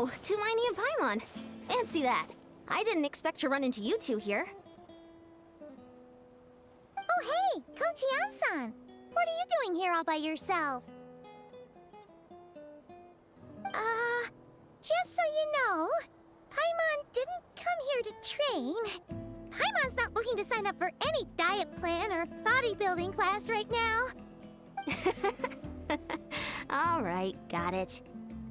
Oh, Tulini and Paimon. Fancy that. I didn't expect to run into you two here. Oh hey, Kochi-san! What are you doing here all by yourself? Just so you know, Paimon didn't come here to train. Paimon's not looking to sign up for any diet plan or bodybuilding class right now. Alright, got it.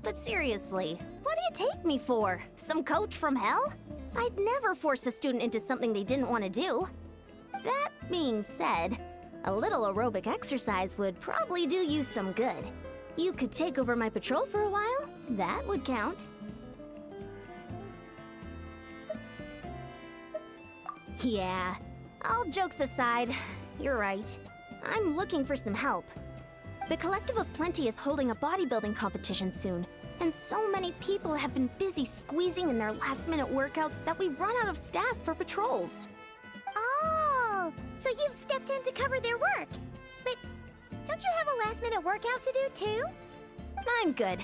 But seriously, what do you take me for? Some coach from hell? I'd never force a student into something they didn't want to do. That being said, a little aerobic exercise would probably do you some good. You could take over my patrol for a while. That would count. Yeah, all jokes aside, you're right. I'm looking for some help. The Collective of Plenty is holding a bodybuilding competition soon, and so many people have been busy squeezing in their last-minute workouts that we've run out of staff for patrols. Oh, so you've stepped in to cover their work. But don't you have a last-minute workout to do too? I'm good.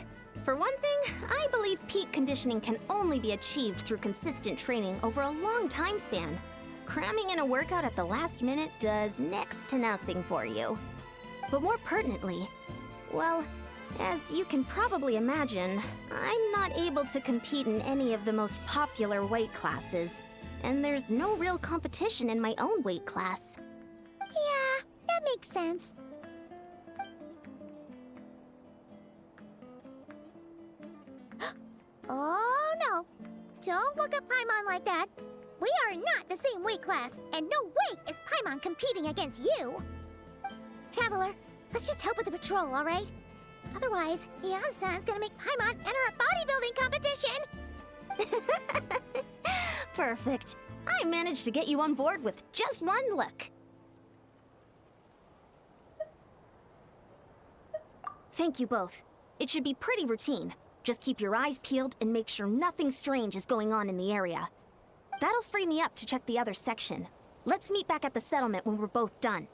For one thing, I believe peak conditioning can only be achieved through consistent training over a long time span. Cramming in a workout at the last minute does next to nothing for you. But more pertinently, well, as you can probably imagine, I'm not able to compete in any of the most popular weight classes, and there's no real competition in my own weight class. Yeah, that makes sense. Oh no! Don't look at Paimon like that. We are not the same weight class, and no way is Paimon competing against you! Traveler, let's just help with the patrol, alright? Otherwise, Yan-san's gonna make Paimon enter a bodybuilding competition! Perfect. I managed to get you on board with just one look. Thank you both. It should be pretty routine. Just keep your eyes peeled and make sure nothing strange is going on in the area. That'll free me up to check the other section. Let's meet back at the settlement when we're both done.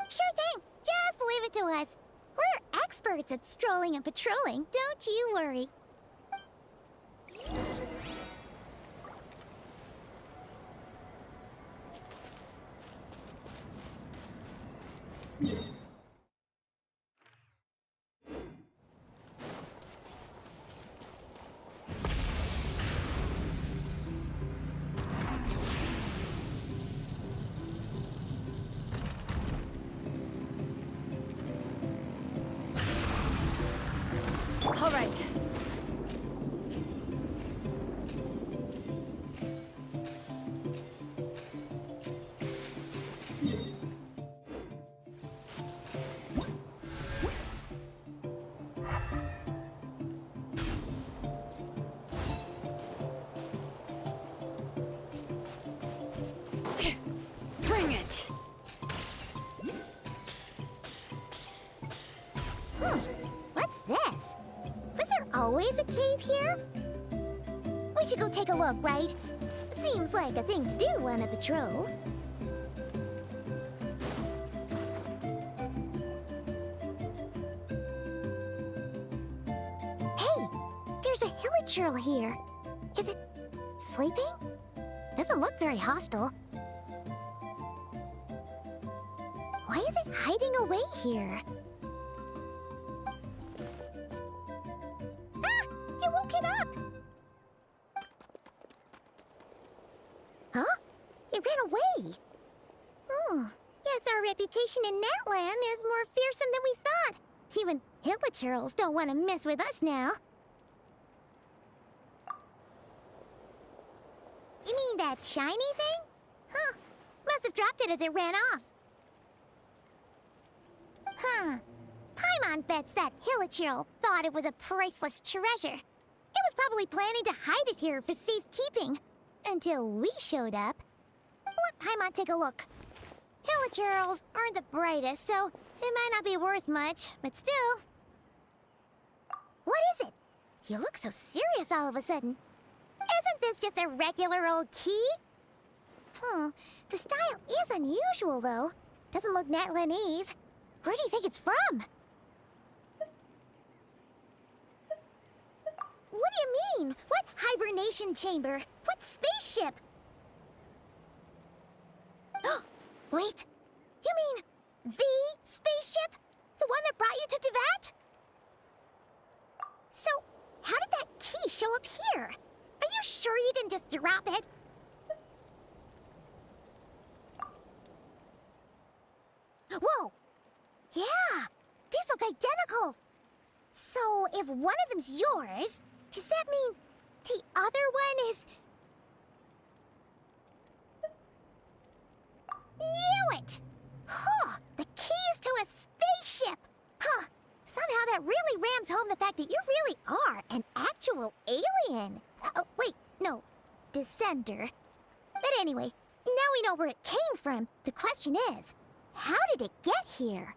Sure thing. Just leave it to us. We're experts at strolling and patrolling, don't you worry. All right. Bring it. What's this? Was there always a cave here? We should go take a look, right? Seems like a thing to do on a patrol. Hey, there's a hilichurl here. Is it sleeping? Doesn't look very hostile. Why is it hiding away here? You woke it up! Huh? It ran away! Oh, guess our reputation in Natland is more fearsome than we thought. Even hilichurls don't want to mess with us now. You mean that shiny thing? Huh. Must have dropped it as it ran off. Huh. Paimon bets that hilichurl thought it was a priceless treasure. It was probably planning to hide it here for safekeeping. Until we showed up. Let Paimon take a look. Hilichurls aren't the brightest, so it might not be worth much, but still. What is it? You look so serious all of a sudden. Isn't this just a regular old key? The style is unusual, though. Doesn't look Natlanese. Where do you think it's from? What do you mean? What hibernation chamber? What spaceship? Wait, you mean the spaceship? The one that brought you to Teyvat? So, how did that key show up here? Are you sure you didn't just drop it? Whoa! Yeah, these look identical. So, if one of them's yours, does that mean the other one is... Knew it! Huh, the keys to a spaceship! Huh, somehow that really rams home the fact that you really are an actual alien. Oh, wait, no, descender. But anyway, now we know where it came from. The question is, how did it get here?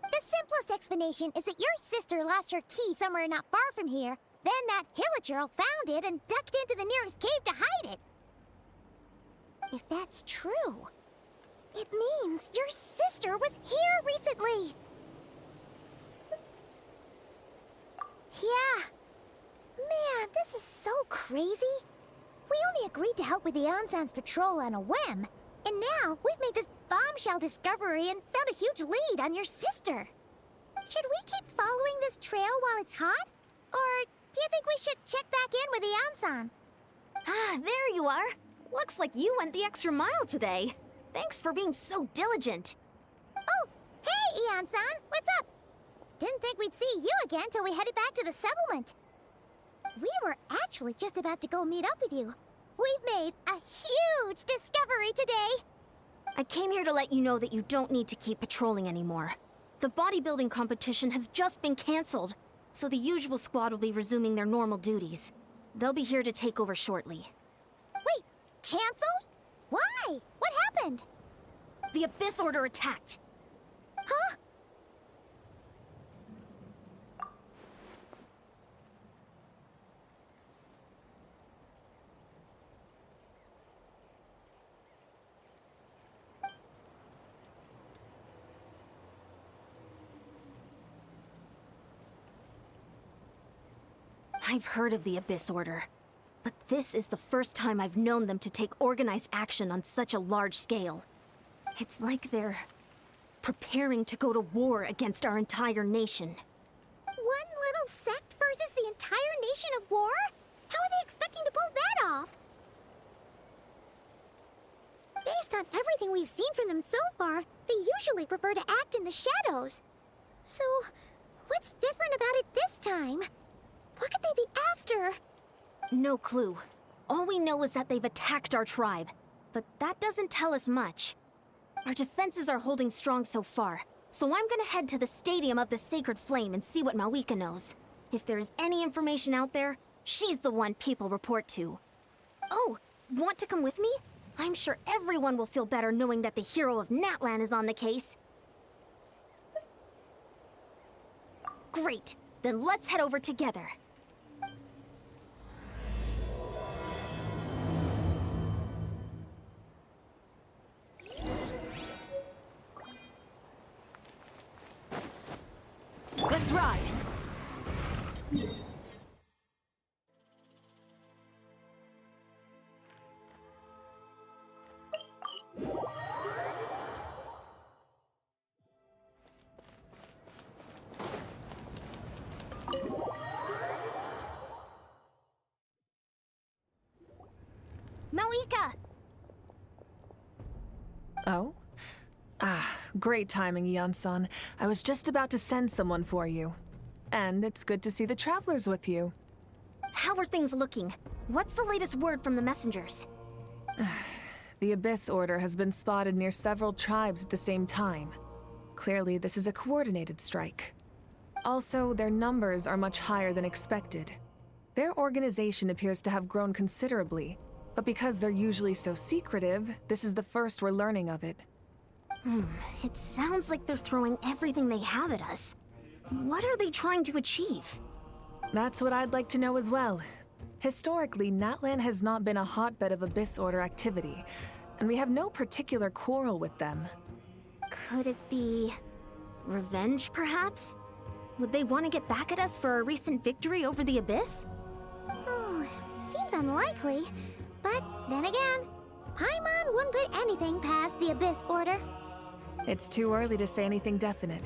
The simplest explanation is that your sister lost her key somewhere not far from here. Then that Hilichurl found it and ducked into the nearest cave to hide it. If that's true, it means your sister was here recently. Yeah. Man, this is so crazy. We only agreed to help with the Ansan's patrol on a whim. And now we've made this bombshell discovery and found a huge lead on your sister. Should we keep following this trail while it's hot? Or do you think we should check back in with the Ansan? Ah, there you are. Looks like you went the extra mile today. Thanks for being so diligent. Oh, hey, Ian-san, what's up? Didn't think we'd see you again till we headed back to the settlement. We were actually just about to go meet up with you. We've made a huge discovery today. I came here to let you know that you don't need to keep patrolling anymore. The bodybuilding competition has just been canceled, so the usual squad will be resuming their normal duties. They'll be here to take over shortly. Wait, canceled? Why? What happened? The Abyss Order attacked. Huh? I've heard of the Abyss Order, but this is the first time I've known them to take organized action on such a large scale. It's like they're preparing to go to war against our entire nation. One little sect versus the entire nation of war? How are they expecting to pull that off? Based on everything we've seen from them so far, they usually prefer to act in the shadows. So, what's different about it this time? What could they be after? No clue. All we know is that they've attacked our tribe, but that doesn't tell us much. Our defenses are holding strong so far, so I'm gonna head to the Stadium of the Sacred Flame and see what Mawika knows. If there's any information out there, she's the one people report to. Oh, want to come with me? I'm sure everyone will feel better knowing that the hero of Natlan is on the case. Great, then let's head over together. Let's ride! Mawika! Oh? Great timing, Ian-san. I was just about to send someone for you. And it's good to see the travelers with you. How are things looking? What's the latest word from the messengers? The Abyss Order has been spotted near several tribes at the same time. Clearly, this is a coordinated strike. Also, their numbers are much higher than expected. Their organization appears to have grown considerably, but because they're usually so secretive, this is the first we're learning of it. It sounds like they're throwing everything they have at us. What are they trying to achieve? That's what I'd like to know as well. Historically, Natlan has not been a hotbed of Abyss Order activity, and we have no particular quarrel with them. Could it be... revenge, perhaps? Would they want to get back at us for our recent victory over the Abyss? Seems unlikely. But then again, Paimon wouldn't put anything past the Abyss Order. It's too early to say anything definite.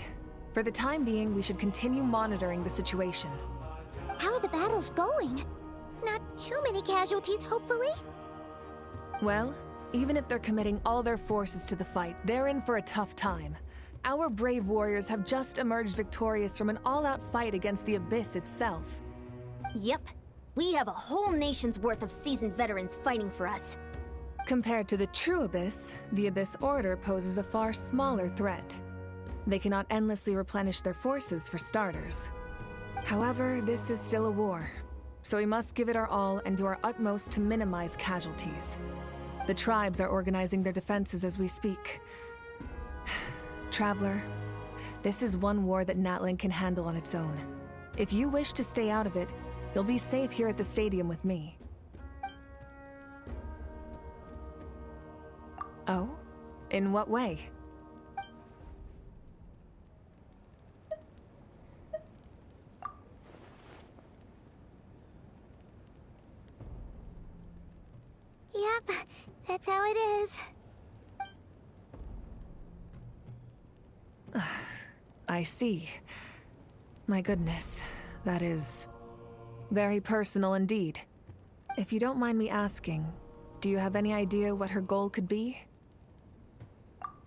For the time being, we should continue monitoring the situation. How are the battles going? Not too many casualties, hopefully? Well, even if they're committing all their forces to the fight, they're in for a tough time. Our brave warriors have just emerged victorious from an all-out fight against the Abyss itself. Yep. We have a whole nation's worth of seasoned veterans fighting for us. Compared to the true Abyss, the Abyss Order poses a far smaller threat. They cannot endlessly replenish their forces for starters. However, this is still a war, so we must give it our all and do our utmost to minimize casualties. The tribes are organizing their defenses as we speak. Traveler, this is one war that Natlan can handle on its own. If you wish to stay out of it, you'll be safe here at the stadium with me. Oh? In what way? Yep, that's how it is. I see. My goodness, that is very personal indeed. If you don't mind me asking, do you have any idea what her goal could be?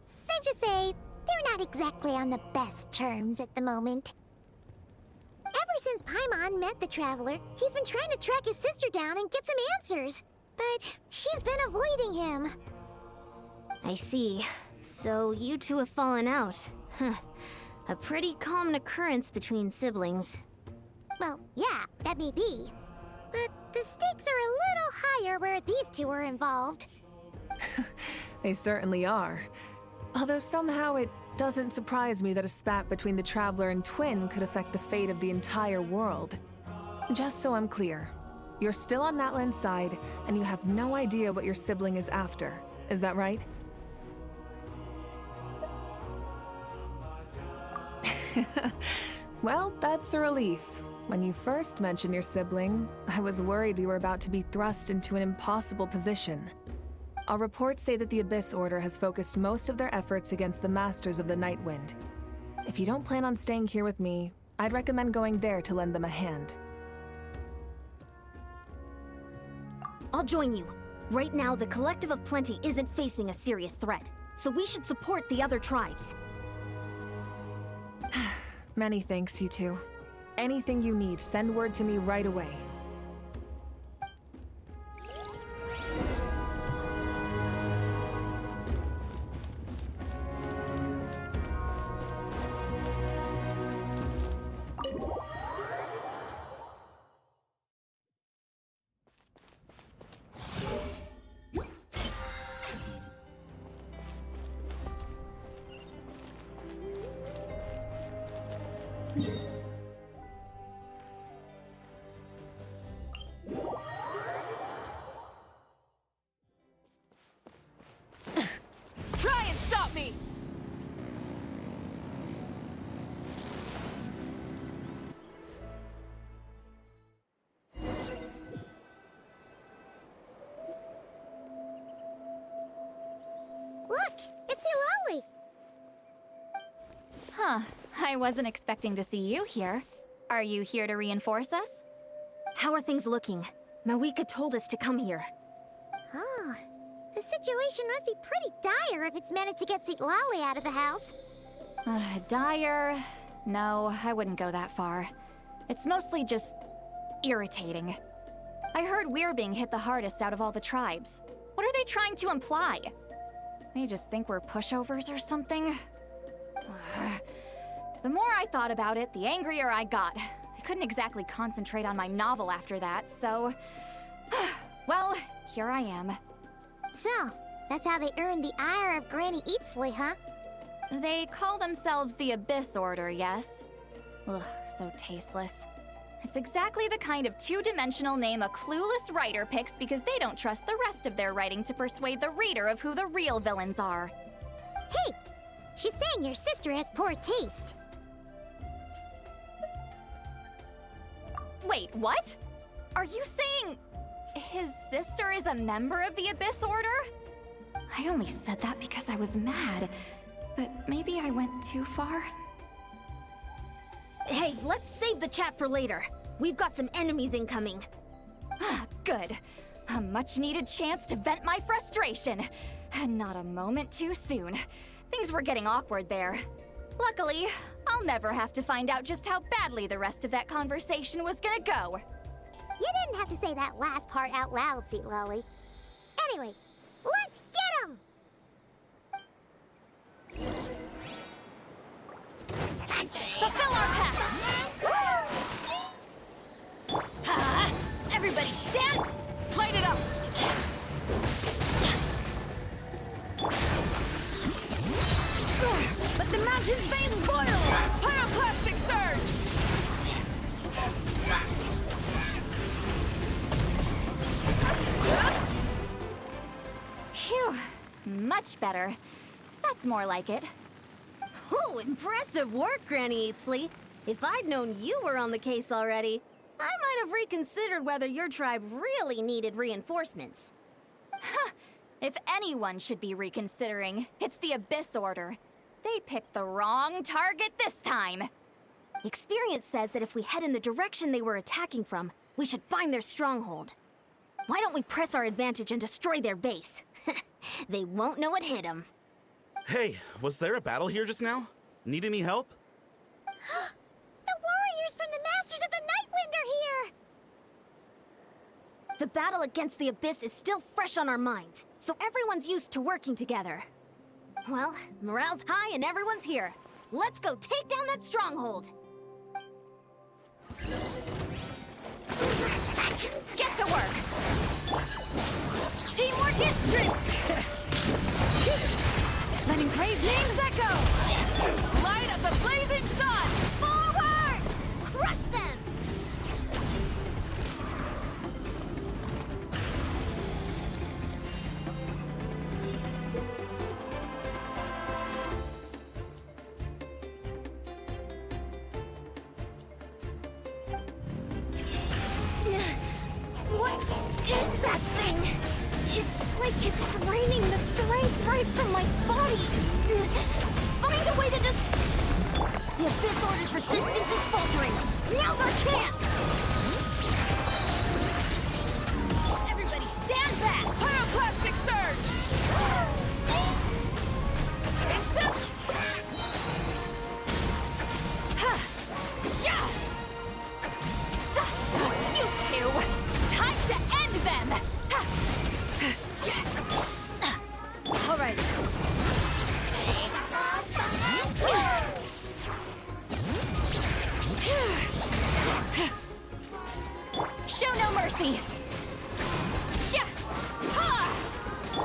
Safe to say, they're not exactly on the best terms at the moment. Ever since Paimon met the Traveler, he's been trying to track his sister down and get some answers. But she's been avoiding him. I see. So you two have fallen out. Huh. A pretty common occurrence between siblings. Well, yeah, that may be. But the stakes are a little higher where these two are involved. They certainly are. Although somehow it doesn't surprise me that a spat between the Traveler and Twin could affect the fate of the entire world. Just so I'm clear, you're still on Natlan's side, and you have no idea what your sibling is after. Is that right? Well, that's a relief. When you first mentioned your sibling, I was worried we were about to be thrust into an impossible position. Our reports say that the Abyss Order has focused most of their efforts against the Masters of the Nightwind. If you don't plan on staying here with me, I'd recommend going there to lend them a hand. I'll join you. Right now, the Collective of Plenty isn't facing a serious threat, so we should support the other tribes. Many thanks, you two. Anything you need, send word to me right away. Try and stop me! Look, it's Eulalie! Huh, I wasn't expecting to see you here. Are you here to reinforce us? How are things looking? Mawika told us to come here. Oh, the situation must be pretty dire if it's managed to get Eulalie out of the house. Dire? No, I wouldn't go that far. It's mostly just irritating. I heard we're being hit the hardest out of all the tribes. What are they trying to imply? They just think we're pushovers or something? The more I thought about it, the angrier I got. I couldn't exactly concentrate on my novel after that, so... well, here I am. So, that's how they earned the ire of Granny Eatsley, huh? They call themselves the Abyss Order, yes? Ugh, so tasteless. It's exactly the kind of two-dimensional name a clueless writer picks because they don't trust the rest of their writing to persuade the reader of who the real villains are. Hey! She's saying your sister has poor taste. Wait, what? Are you saying his sister is a member of the Abyss Order? I only said that because I was mad, but maybe I went too far. Hey, let's save the chat for later. We've got some enemies incoming. Good. A much-needed chance to vent my frustration. And not a moment too soon. Things were getting awkward there. Luckily, I'll never have to find out just how badly the rest of that conversation was gonna go. You didn't have to say that last part out loud, Sweet Lolly. Anyway, let's get him! Fulfill our pact! Ha! Everybody stand! Light it up! Let the mountain's veins boil! Pyroclastic surge! Phew, much better. That's more like it. Oh, impressive work, Granny Eatsley. If I'd known you were on the case already, I might have reconsidered whether your tribe really needed reinforcements. If anyone should be reconsidering, it's the Abyss Order. They picked the wrong target this time. Experience says that if we head in the direction they were attacking from, we should find their stronghold. Why don't we press our advantage and destroy their base? They won't know what hit them. Hey, was there a battle here just now? Need any help? The warriors from the Masters of the Nightwind are here! The battle against the Abyss is still fresh on our minds, so everyone's used to working together. Well, morale's high and everyone's here. Let's go take down that stronghold! Get to work! Teamwork is strength! Letting Crave's names echo! Light up the blazing sun! Forward! Crush them! What is that thing? It's like it's draining the strength right from my body. Find a way to The Abyss Order's resistance is faltering. Now's our chance! Everybody stand back! Pyroclastic surge! You two! Time to end them! All right. Show no mercy!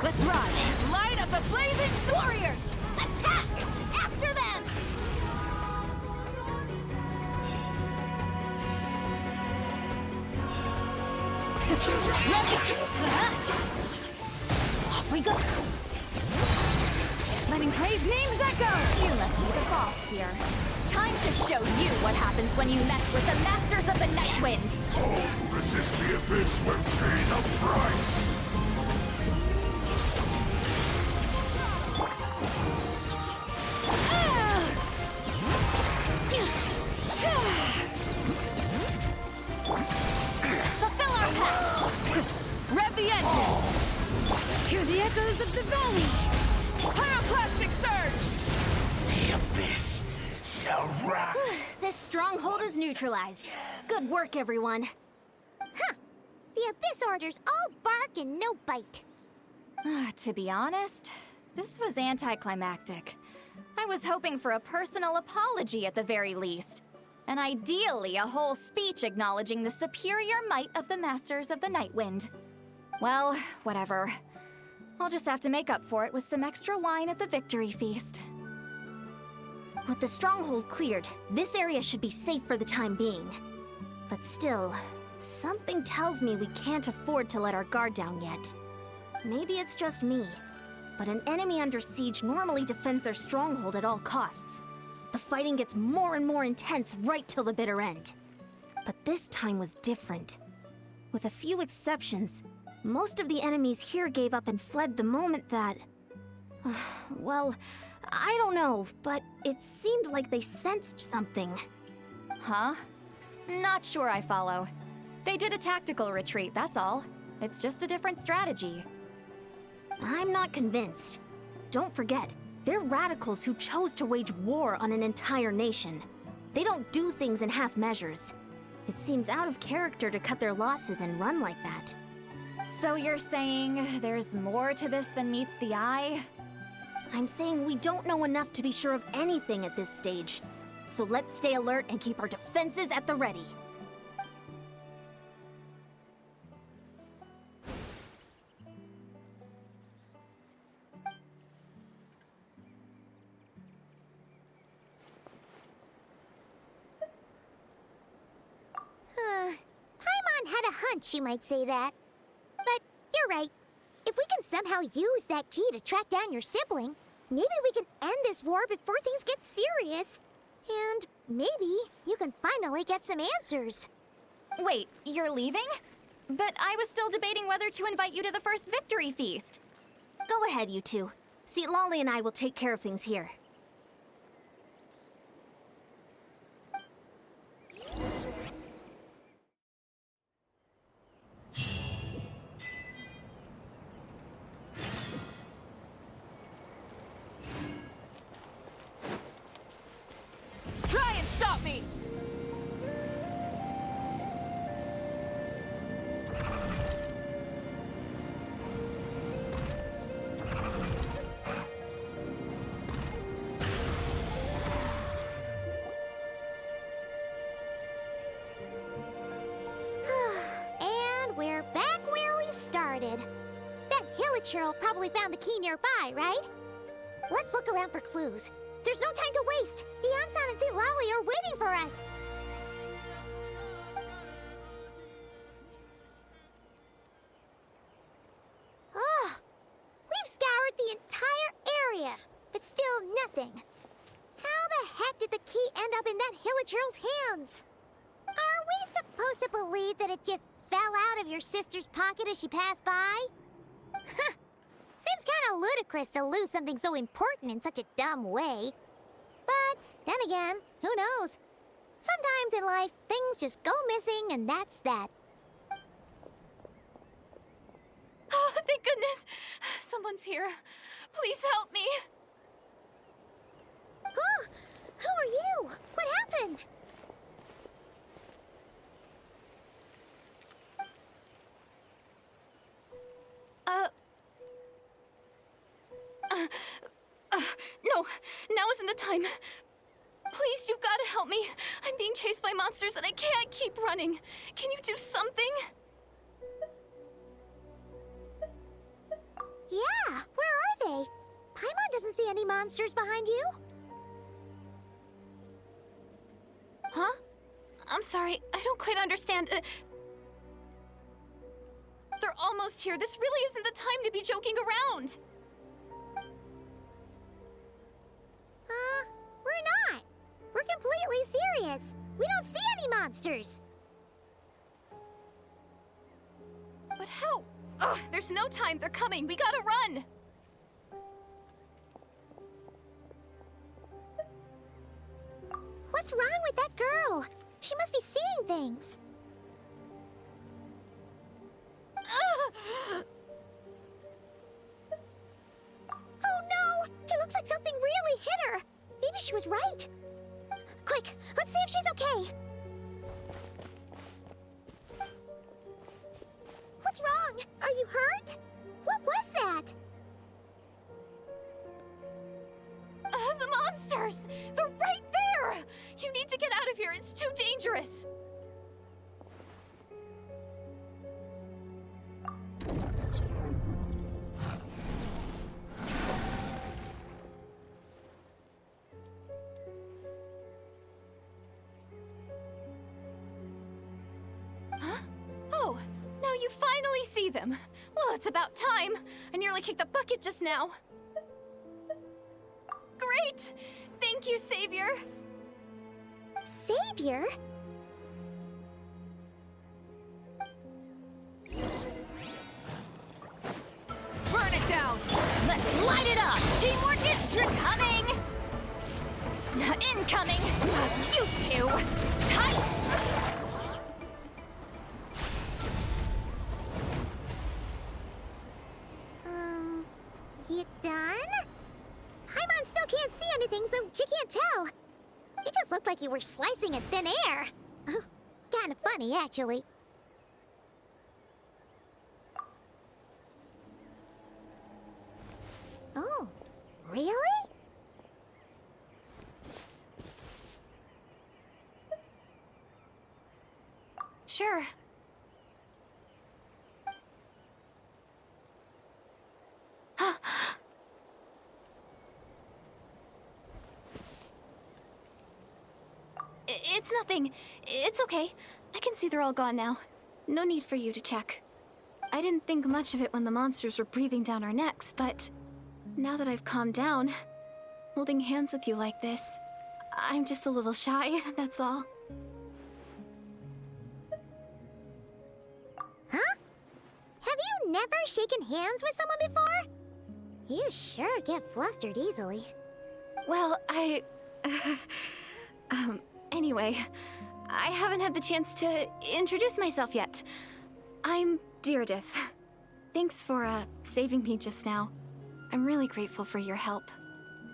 Let's ride. Light up the blazing warriors! Attack! After them! Off we go! Letting Crave's names echo! You must be the boss here. Time to show you what happens when you mess with the Masters of the Nightwind! All who resist the Abyss will pay the price! Fulfill our pact! Rev the engine! Hear the echoes of the valley! Pyroclastic surge! The Abyss shall rock! This stronghold is neutralized. Good work, everyone. Huh. The Abyss Order's all bark and no bite. To be honest, this was anticlimactic. I was hoping for a personal apology at the very least. And ideally, a whole speech acknowledging the superior might of the Masters of the Nightwind. Well, whatever. I'll just have to make up for it with some extra wine at the victory feast. With the stronghold cleared, this area should be safe for the time being. But still, something tells me we can't afford to let our guard down yet. Maybe it's just me, but an enemy under siege normally defends their stronghold at all costs. The fighting gets more and more intense right till the bitter end. But this time was different. With a few exceptions, most of the enemies here gave up and fled the moment that... well, I don't know, but it seemed like they sensed something. Huh? Not sure I follow. They did a tactical retreat, that's all. It's just a different strategy. I'm not convinced. Don't forget, they're radicals who chose to wage war on an entire nation. They don't do things in half measures. It seems out of character to cut their losses and run like that. So you're saying there's more to this than meets the eye? I'm saying we don't know enough to be sure of anything at this stage. So let's stay alert and keep our defenses at the ready. Paimon had a hunch you might say that. But you're right. If we can somehow use that key to track down your sibling, maybe we can end this war before things get serious. And maybe you can finally get some answers. Wait, you're leaving? But I was still debating whether to invite you to the first victory feast. Go ahead, you two. See, Lolly and I will take care of things here. Try and stop me! And we're back where we started. That Hilichurl probably found the key nearby, right? Let's look around for clues. There's no time to waste. Yansan and St. Lolly are waiting for us. Ugh. We've scoured the entire area, but still nothing. How the heck did the key end up in that Hilichurl's hands? Are we supposed to believe that it just fell out of your sister's pocket as she passed by? Huh. Seems kind of ludicrous to lose something so important in such a dumb way. But then again, who knows? Sometimes in life, things just go missing and that's that. Oh, thank goodness! Someone's here. Please help me! Huh? Who are you? What happened? No, now isn't the time. Please, you've got to help me. I'm being chased by monsters and I can't keep running. Can you do something? Yeah, where are they? Paimon doesn't see any monsters behind you. Huh? I'm sorry, I don't quite understand. They're almost here. This really isn't the time to be joking around. We're not. We're completely serious. We don't see any monsters. But how? Ugh, there's no time. They're coming. We gotta run. What's wrong with that girl? She must be seeing things. Oh no! It looks like something really hit her. Maybe she was right. Quick, let's see if she's okay. What's wrong? Are you hurt? What was that? The monsters! They're right there! You need to get out of here. It's too dangerous. Huh? Oh, now you finally see them. Well, it's about time. I nearly kicked the bucket just now. Great! Thank you, Savior! Savior? Incoming! You two! Tight! You done? Paimon still can't see anything, so she can't tell. You just looked like you were slicing in thin air. Kinda funny, actually. Oh, really? Sure. It's nothing. It's okay. I can see they're all gone now. No need for you to check. I didn't think much of it when the monsters were breathing down our necks, but now that I've calmed down, holding hands with you like this, I'm just a little shy, that's all. Huh? Have you never shaken hands with someone before? You sure get flustered easily. Well, anyway, I haven't had the chance to introduce myself yet. I'm Deirdith. Thanks for, saving me just now. I'm really grateful for your help.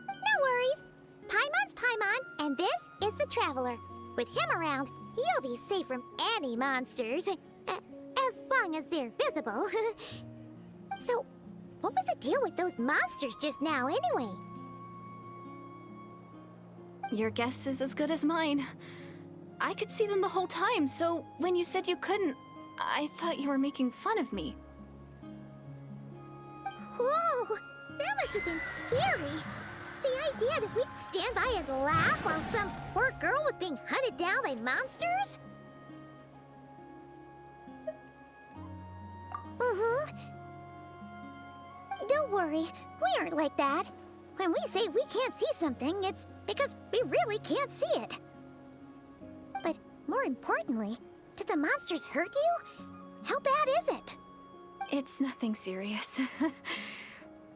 No worries. Paimon's Paimon, and this is the Traveler. With him around, you'll be safe from any monsters. As long as they're visible. So, what was the deal with those monsters just now, anyway? Your guess is as good as mine. I could see them the whole time, so when you said you couldn't, I thought you were making fun of me. Whoa! That must have been scary. The idea that we'd stand by and laugh while some poor girl was being hunted down by monsters? Don't worry, we aren't like that. When we say we can't see something, it's because we really can't see it. But more importantly, did the monsters hurt you? How bad is it? It's nothing serious.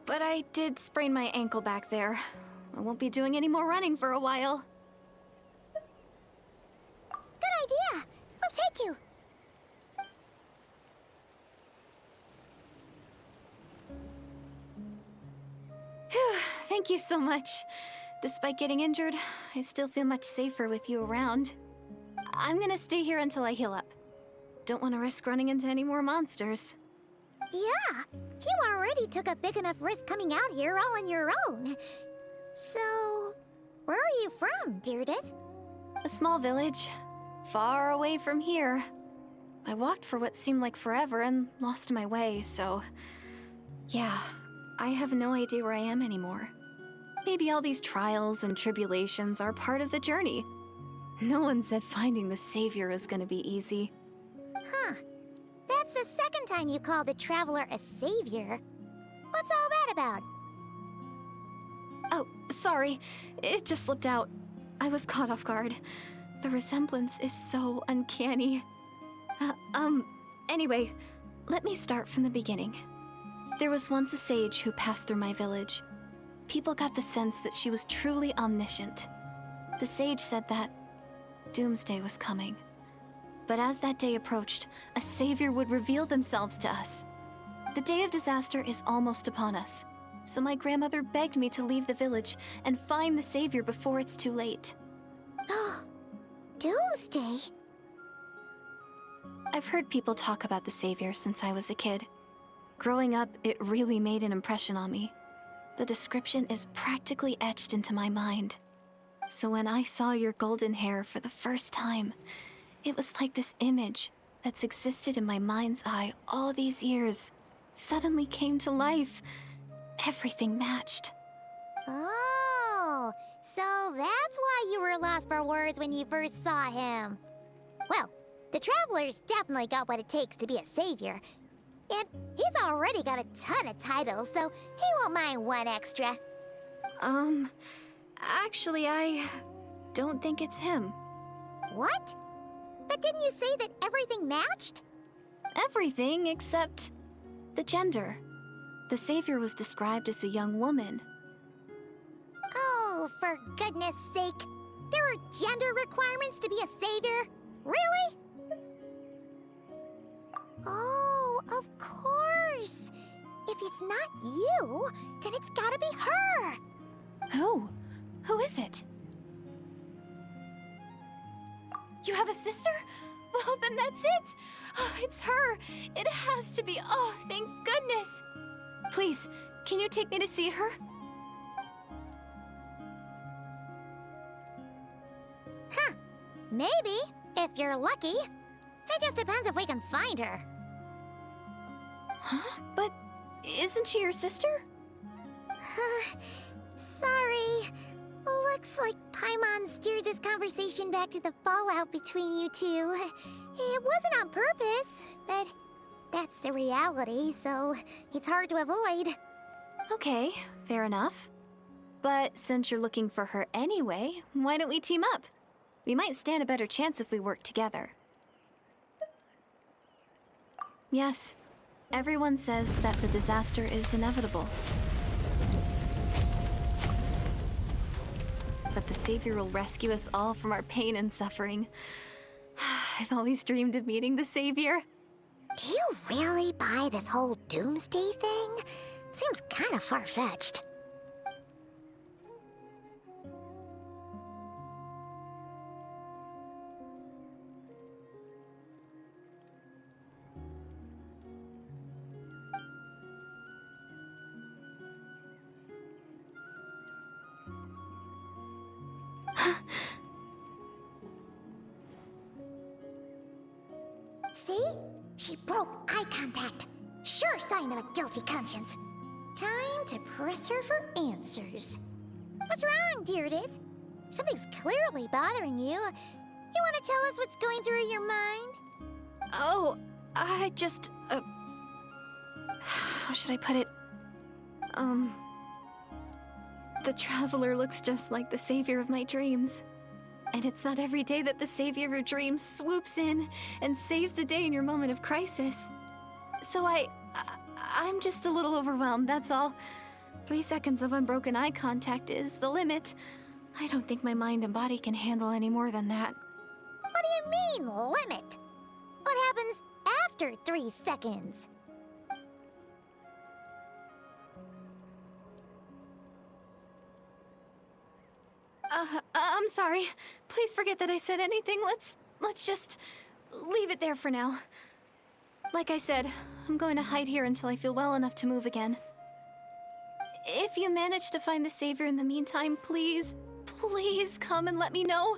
But I did sprain my ankle back there. I won't be doing any more running for a while. Good idea. We'll take you. Whew, thank you so much. Despite getting injured, I still feel much safer with you around. I'm gonna stay here until I heal up. Don't want to risk running into any more monsters. Yeah, you already took a big enough risk coming out here all on your own. So, where are you from, Deirdith? A small village, far away from here. I walked for what seemed like forever and lost my way, so... yeah, I have no idea where I am anymore. Maybe all these trials and tribulations are part of the journey. No one said finding the Savior is gonna be easy. Huh. That's the second time you called the Traveler a savior. What's all that about? Oh, sorry. It just slipped out. I was caught off guard. The resemblance is so uncanny. Anyway, let me start from the beginning. There was once a sage who passed through my village. People got the sense that she was truly omniscient. The sage said that doomsday was coming. But as that day approached, a savior would reveal themselves to us. The day of disaster is almost upon us, so my grandmother begged me to leave the village and find the savior before it's too late. Doomsday? I've heard people talk about the savior since I was a kid. Growing up, it really made an impression on me. The description is practically etched into my mind. So when I saw your golden hair for the first time, it was like this image that's existed in my mind's eye all these years suddenly came to life. Everything matched. Oh, so that's why you were lost for words when you first saw him. Well, the Traveler's definitely got what it takes to be a savior. And he's already got a ton of titles, so he won't mind one extra. Actually, I don't think it's him. What? But didn't you say that everything matched? Everything except the gender. The savior was described as a young woman. Oh, for goodness sake. There are gender requirements to be a savior? Really? Oh, of course. If it's not you, then it's gotta be her. Who? Who is it? You have a sister? Well, then that's it! Oh, it's her! It has to be! Oh, thank goodness! Please, can you take me to see her? Huh. Maybe, if you're lucky. It just depends if we can find her. Huh? But isn't she your sister? Sorry. Looks like Paimon steered this conversation back to the fallout between you two. It wasn't on purpose, but that's the reality, so it's hard to avoid. Okay, fair enough. But since you're looking for her anyway, why don't we team up? We might stand a better chance if we work together. Yes, everyone says that the disaster is inevitable. But the Savior will rescue us all from our pain and suffering. I've always dreamed of meeting the Savior. Do you really buy this whole doomsday thing? Seems kind of far-fetched. See? She broke eye contact. Sure sign of a guilty conscience. Time to press her for answers. What's wrong, Deirdis? Something's clearly bothering you. You want to tell us what's going through your mind? Oh, I just, how should I put it? The Traveler looks just like the Savior of my dreams. And it's not every day that the Savior of your dreams swoops in and saves the day in your moment of crisis. So I'm just a little overwhelmed, that's all. 3 seconds of unbroken eye contact is the limit. I don't think my mind and body can handle any more than that. What do you mean, limit? What happens after 3 seconds? I'm sorry. Please forget that I said anything. Let's just leave it there for now. Like I said, I'm going to hide here until I feel well enough to move again. If you manage to find the Savior in the meantime, please come and let me know.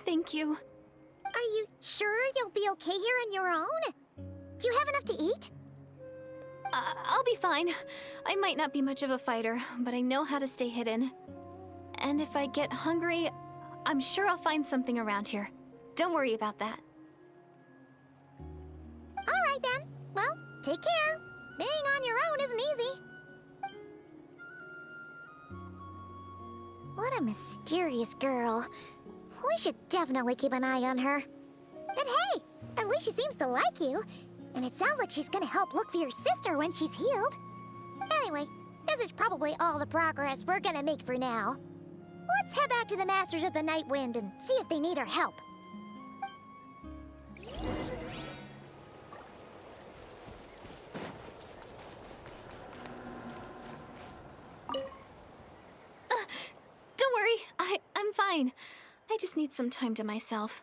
Thank you. Are you sure you'll be okay here on your own? Do you have enough to eat? I'll be fine. I might not be much of a fighter, but I know how to stay hidden. And if I get hungry, I'm sure I'll find something around here. Don't worry about that. All right then. Well, take care. Being on your own isn't easy. What a mysterious girl. We should definitely keep an eye on her. But hey, at least she seems to like you. And it sounds like she's gonna help look for your sister when she's healed. Anyway, this is probably all the progress we're gonna make for now. Let's head back to the Masters of the Night Wind and see if they need our help. Don't worry, I'm fine. I just need some time to myself.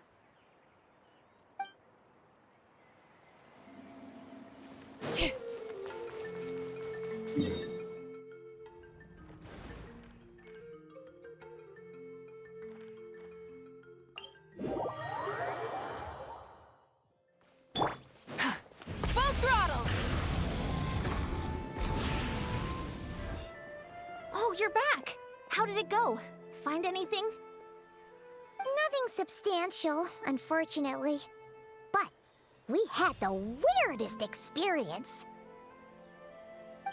Full throttle! Oh, you're back! How did it go? Find anything? Nothing substantial, unfortunately. But we had the weirdest experience.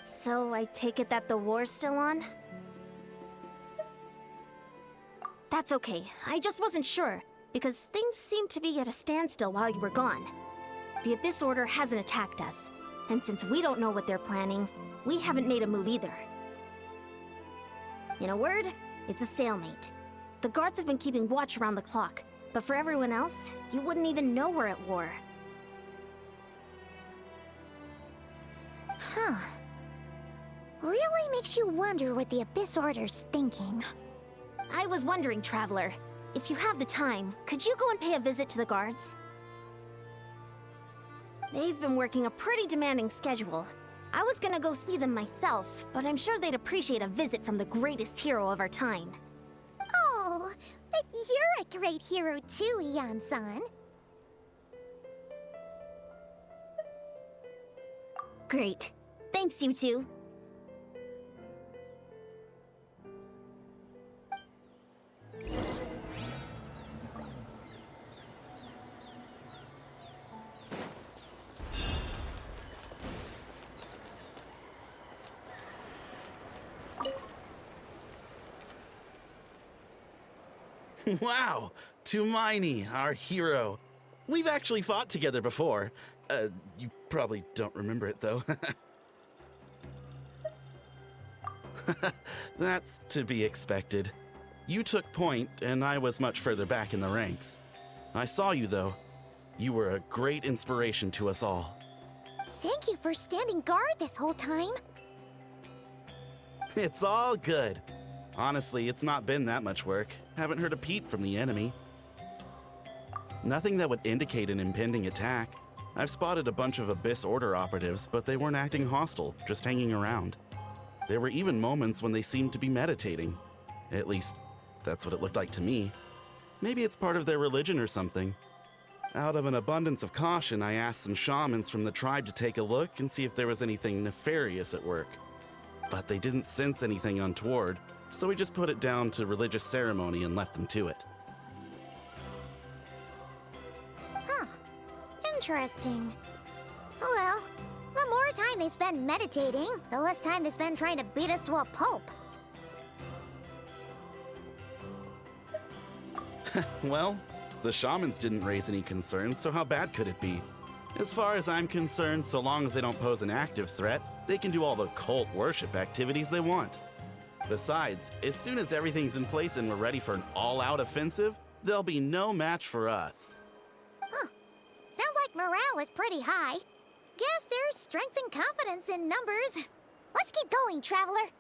So I take it that the war's still on? That's okay. I just wasn't sure, because things seemed to be at a standstill while you were gone. The Abyss Order hasn't attacked us, and since we don't know what they're planning, we haven't made a move either. In a word, It's a stalemate. The guards have been keeping watch around the clock, but for everyone else, you wouldn't even know we're at war. Huh. Really makes you wonder what the Abyss Order's thinking. I was wondering, Traveler, if you have the time, could you go and pay a visit to the guards? They've been working a pretty demanding schedule. I was gonna go see them myself, but I'm sure they'd appreciate a visit from the greatest hero of our time. Oh, but you're a great hero too, Yan-san. Great. Thanks, you two. Wow, Lumine, our hero. We've actually fought together before. You probably don't remember it, though. That's to be expected. You took point, and I was much further back in the ranks. I saw you, though. You were a great inspiration to us all. Thank you for standing guard this whole time. It's all good. Honestly, it's not been that much work. Haven't heard a peep from the enemy. Nothing that would indicate an impending attack. I've spotted a bunch of Abyss Order operatives, but they weren't acting hostile, just hanging around. There were even moments when they seemed to be meditating. At least, that's what it looked like to me. Maybe it's part of their religion or something. Out of an abundance of caution, I asked some shamans from the tribe to take a look and see if there was anything nefarious at work. But they didn't sense anything untoward, so we just put it down to religious ceremony and left them to it. Huh. Interesting. Oh well, the more time they spend meditating, the less time they spend trying to beat us to a pulp. Well, the shamans didn't raise any concerns, so how bad could it be? As far as I'm concerned, so long as they don't pose an active threat, they can do all the cult worship activities they want. Besides, as soon as everything's in place and we're ready for an all-out offensive, there'll be no match for us. Huh. Sounds like morale is pretty high. Guess there's strength and confidence in numbers. Let's keep going, Traveler.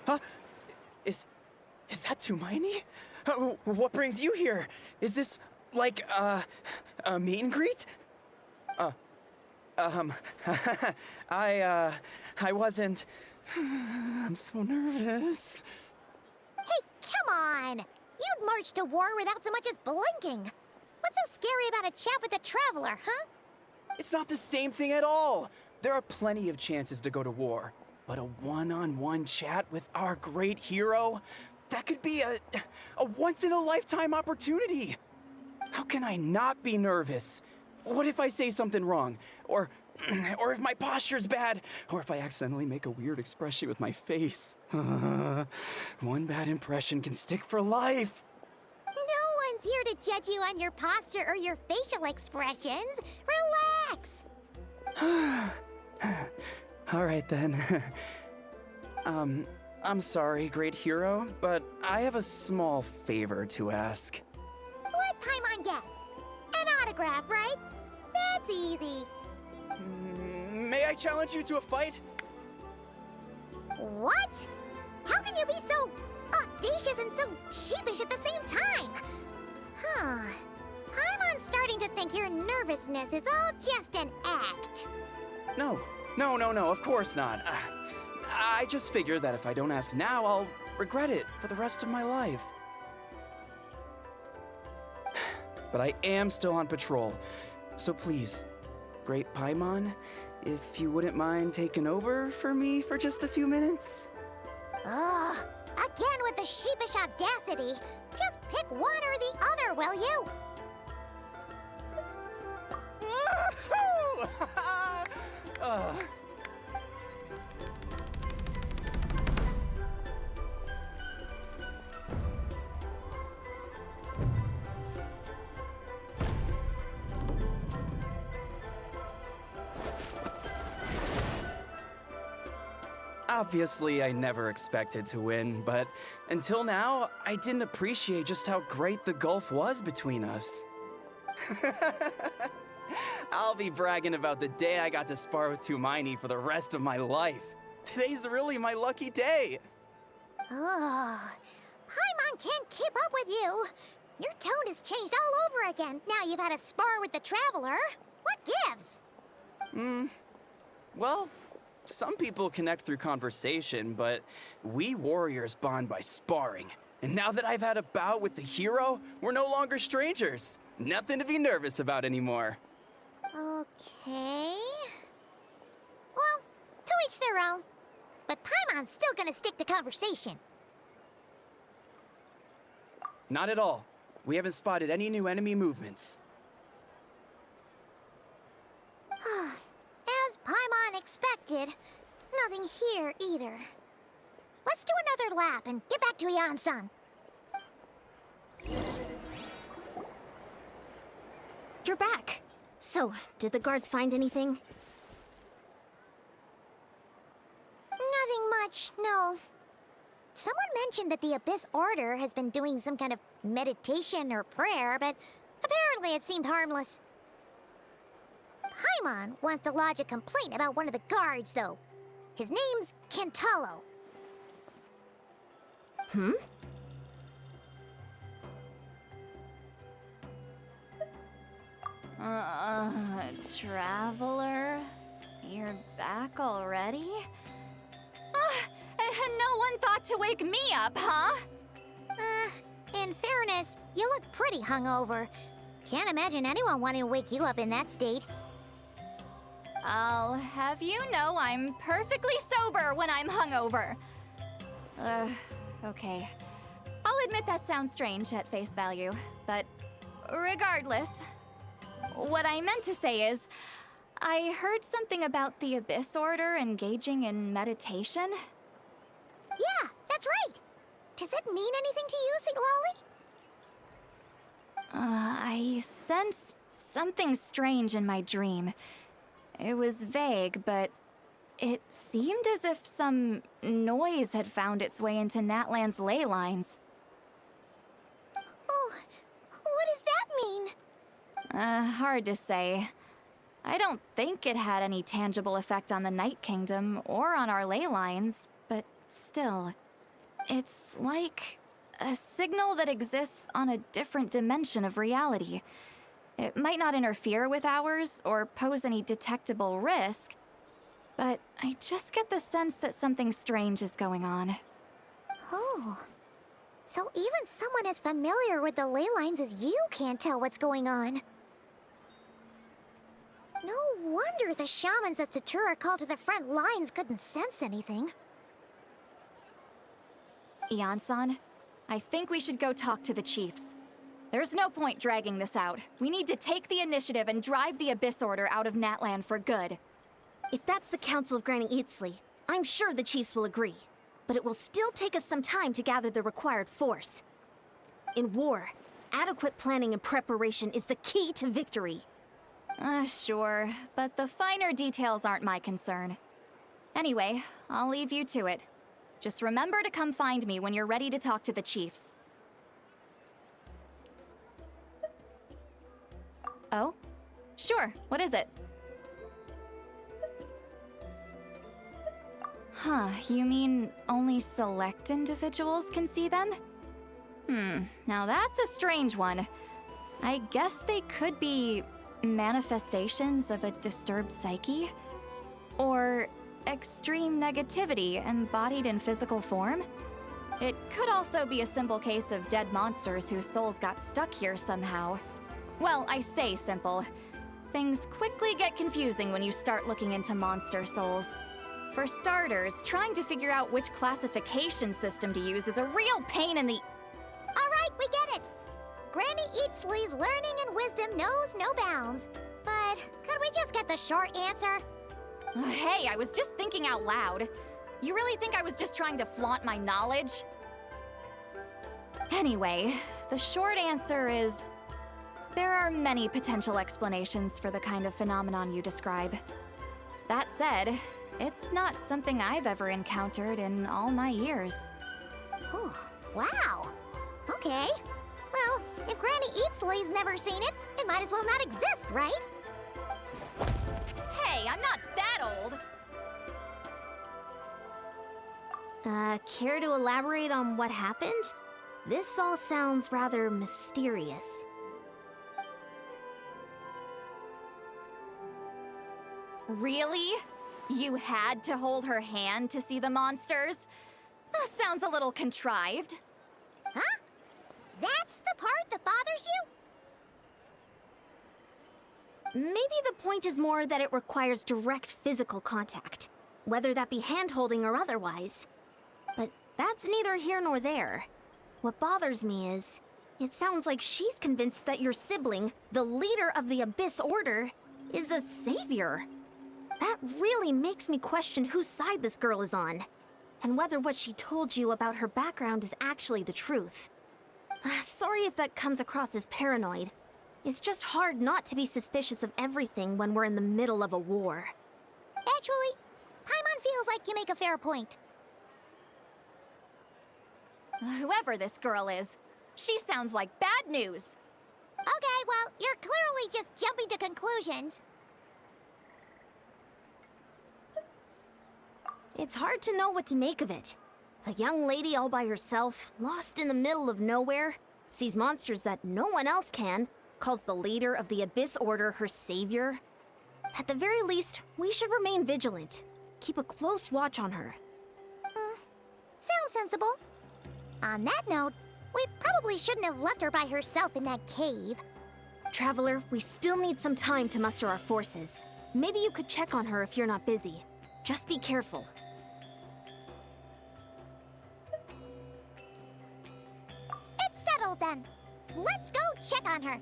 Huh? Is that Lumine? What brings you here? Is this, like, a meet and greet? I wasn't... I'm so nervous. Hey, come on! You'd march to war without so much as blinking. What's so scary about a chat with a Traveler, huh? It's not the same thing at all. There are plenty of chances to go to war. But a one-on-one chat with our great hero? That could be a once-in-a-lifetime opportunity. How can I not be nervous? What if I say something wrong? Or if my posture's bad? Or if I accidentally make a weird expression with my face? One bad impression can stick for life. No one's here to judge you on your posture or your facial expressions. Relax! All right, then. I'm sorry, great hero, but I have a small favor to ask. Let Paimon guess. An autograph, right? That's easy. May I challenge you to a fight? What? How can you be so audacious and so sheepish at the same time? Huh. I'm starting to think your nervousness is all just an act. No, of course not. I just figured that if I don't ask now, I'll regret it for the rest of my life. But I am still on patrol, so please, Great Paimon, if you wouldn't mind taking over for me for just a few minutes? Ugh, again with the sheepish audacity. Just pick one or the other, will you? Obviously, I never expected to win, but until now, I didn't appreciate just how great the gulf was between us. I'll be bragging about the day I got to spar with Hermione for the rest of my life. Today's really my lucky day. Oh, Paimon can't keep up with you. Your tone has changed all over again. Now you've had a spar with the Traveler. What gives? Well, some people connect through conversation, but we warriors bond by sparring. And now that I've had a bout with the hero, we're no longer strangers. Nothing to be nervous about anymore. Okay. Well, to each their own. But Paimon's still gonna stick to conversation. Not at all. We haven't spotted any new enemy movements. As Paimon expected, nothing here either. Let's do another lap and get back to Yan-san. You're back. So, did the guards find anything? Nothing much, no. Someone mentioned that the Abyss Order has been doing some kind of meditation or prayer, but apparently it seemed harmless. Paimon wants to lodge a complaint about one of the guards, though. His name's Kentalo. Traveler? You're back already? And no one thought to wake me up, huh? In fairness, you look pretty hungover. Can't imagine anyone wanting to wake you up in that state. I'll have you know I'm perfectly sober when I'm hungover. Okay. I'll admit that sounds strange at face value, but regardless, what I meant to say is, I heard something about the Abyss Order engaging in meditation. Yeah, that's right. Does it mean anything to you, St. Lolly? I sensed something strange in my dream. It was vague, but it seemed as if some noise had found its way into Natlan's ley lines. Oh, what does that mean? Hard to say. I don't think it had any tangible effect on the Night Kingdom or on our ley lines, but still, it's like a signal that exists on a different dimension of reality. It might not interfere with ours or pose any detectable risk, but I just get the sense that something strange is going on. Oh. So even someone as familiar with the ley lines as you can't tell what's going on. No wonder the shamans that Satura called to the front lines couldn't sense anything. Yan-san, I think we should go talk to the chiefs. There's no point dragging this out. We need to take the initiative and drive the Abyss Order out of Natlan for good. If that's the Council of Granny Eatsley, I'm sure the chiefs will agree. But it will still take us some time to gather the required force. In war, adequate planning and preparation is the key to victory. Sure, but the finer details aren't my concern. Anyway, I'll leave you to it. Just remember to come find me when you're ready to talk to the chiefs. Oh? Sure, what is it? Huh, you mean only select individuals can see them? Now that's a strange one. I guess they could be manifestations of a disturbed psyche? Or extreme negativity embodied in physical form? It could also be a simple case of dead monsters whose souls got stuck here somehow. Well, I say simple. Things quickly get confusing when you start looking into monster souls. For starters, trying to figure out which classification system to use is a real pain in the... Alright, we get it. Granny Eatsley's learning and wisdom knows no bounds. But could we just get the short answer? Hey, I was just thinking out loud. You really think I was just trying to flaunt my knowledge? Anyway, the short answer is... there are many potential explanations for the kind of phenomenon you describe. That said, It's not something I've ever encountered in all my years. Whew, wow. Okay. Well, if Granny Eatsley's never seen it, it might as well not exist, right? Hey, I'm not that old! Care to elaborate on what happened? This all sounds rather mysterious. Really? You had to hold her hand to see the monsters? That sounds a little contrived. Huh? That's the part that bothers you? Maybe the point is more that it requires direct physical contact, whether that be hand-holding or otherwise. But that's neither here nor there. What bothers me is, it sounds like she's convinced that your sibling, the leader of the Abyss Order, is a savior. That really makes me question whose side this girl is on, and whether what she told you about her background is actually the truth. Sorry if that comes across as paranoid. It's just hard not to be suspicious of everything when we're in the middle of a war. Actually, Paimon feels like you make a fair point. Whoever this girl is, she sounds like bad news. Okay, well, you're clearly just jumping to conclusions. It's hard to know what to make of it. A young lady all by herself, lost in the middle of nowhere, sees monsters that no one else can, calls the leader of the Abyss Order her savior. At the very least, we should remain vigilant. Keep a close watch on her. Sounds sensible. On that note, we probably shouldn't have left her by herself in that cave. Traveler, we still need some time to muster our forces. Maybe you could check on her if you're not busy. Just be careful. It's settled then. Let's go check on her.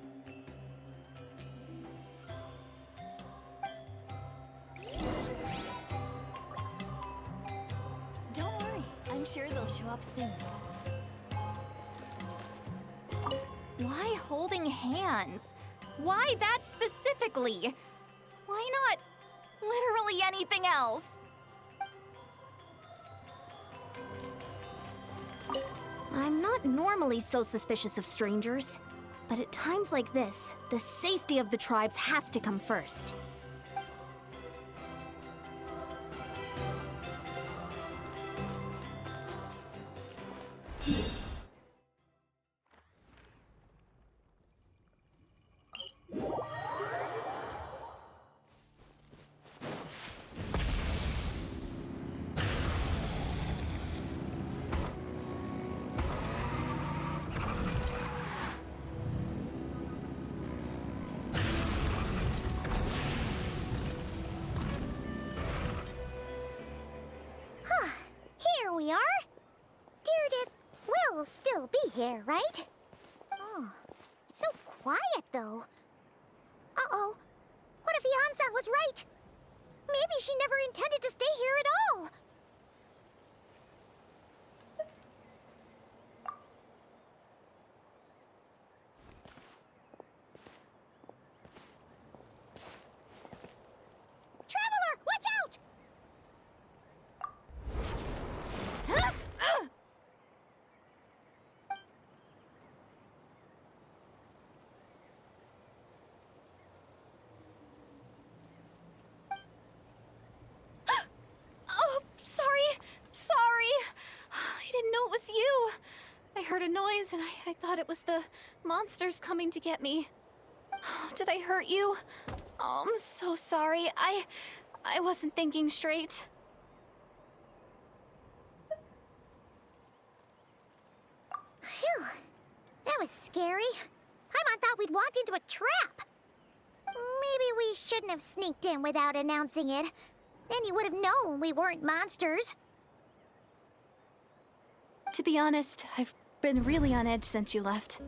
Don't worry, I'm sure they'll show up soon. Why holding hands? Why that specifically? Why not literally anything else? I'm not normally so suspicious of strangers, but at times like this, the safety of the tribes has to come first. Here we are. Deirdre will still be here, right? Oh, it's so quiet though. Uh-oh. What if Yansan was right? Maybe she never intended to stay here at all. Traveler, watch out! Oh, sorry. I didn't know it was you. I heard a noise and I thought it was the monsters coming to get me. Did I hurt you? Oh, I'm so sorry. I wasn't thinking straight. Phew. That was scary. Paimon thought we'd walked into a trap. Maybe we shouldn't have sneaked in without announcing it. Then you would have known we weren't monsters. To be honest, I've been really on edge since you left.